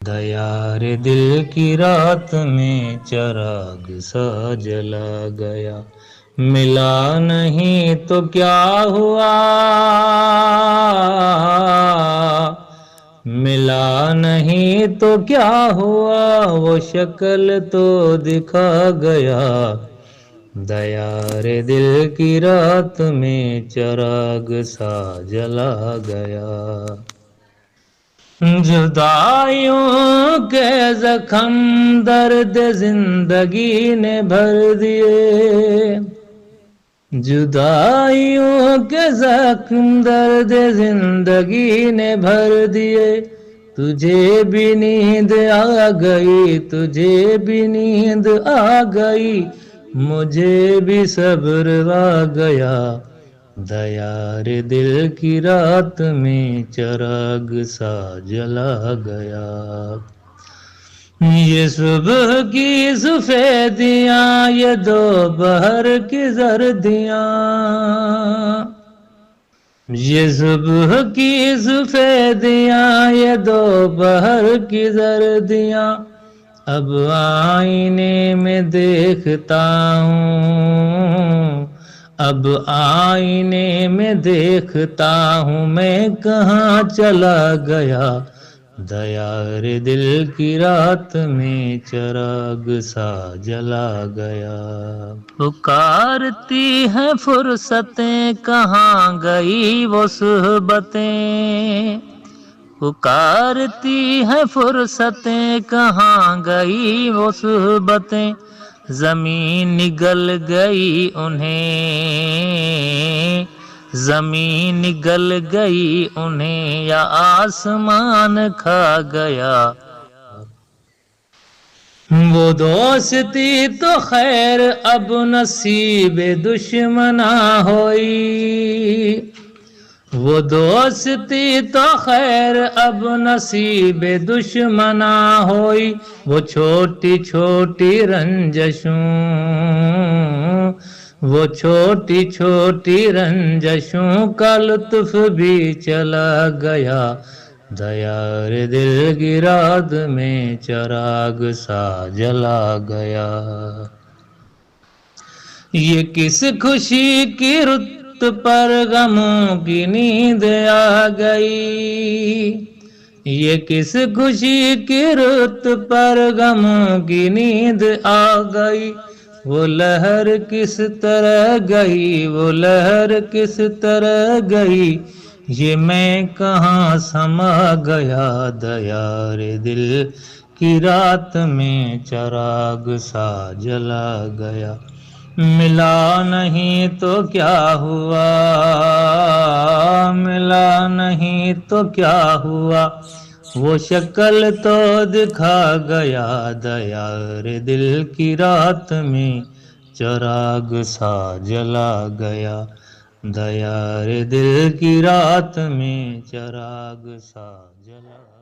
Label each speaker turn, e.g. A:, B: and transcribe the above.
A: दया रे दिल की रात में चराग सा जला गया। मिला नहीं तो क्या हुआ, मिला नहीं तो क्या हुआ, वो शक्ल तो दिखा गया। दया रे दिल की रात में चराग सा जला गया। जुदाइयों के जख्म दर्द जिंदगी ने भर दिए, जुदाइयों के जख्म दर्द जिंदगी ने भर दिए। तुझे भी नींद आ गई, तुझे भी नींद आ गई, मुझे भी सब्र आ गया। दया रे दिल की रात में चराग सा जला गया। ये सुबह की सफेदियाँ, ये दोपहर की जर्दियाँ, ये सुबह की सफेदियाँ, ये दोपहर की जर्दियाँ, अब आईने में देखता हूँ, अब आईने में देखता हूँ, मैं कहाँ चला गया। दया रे दिल की रात में चराग सा जला गया। पुकारती है फुर्सतें, कहाँ गई वो सुहबतें, पुकारती है फुर्सतें, कहाँ गई वो सुहबतें। जमीन निगल गई उन्हें, जमीन निगल गई उन्हें, या आसमान खा गया। वो दोस्ती तो खैर अब नसीब दुश्मना होई, वो दोस्ती तो खैर अब नसीब दुश्मना होई। वो छोटी छोटी रंजशों, वो छोटी छोटी रंजशों का लुत्फ भी चला गया। दया रे दिल की रात में चराग सा जला गया। ये किस खुशी की रुत पर गमों की नींद आ गई, ये किस खुशी की रुत पर गमों की नींद आ गई। वो लहर किस तरह गई, वो लहर किस तरह गई, ये मैं कहाँ समा गया। दया रे दिल की रात में चराग सा जला गया। मिला नहीं तो क्या हुआ, मिला नहीं तो क्या हुआ, वो शक्ल तो दिखा गया। दया रे दिल की रात में चराग सा जला गया। दया रे दिल की रात में चराग सा जला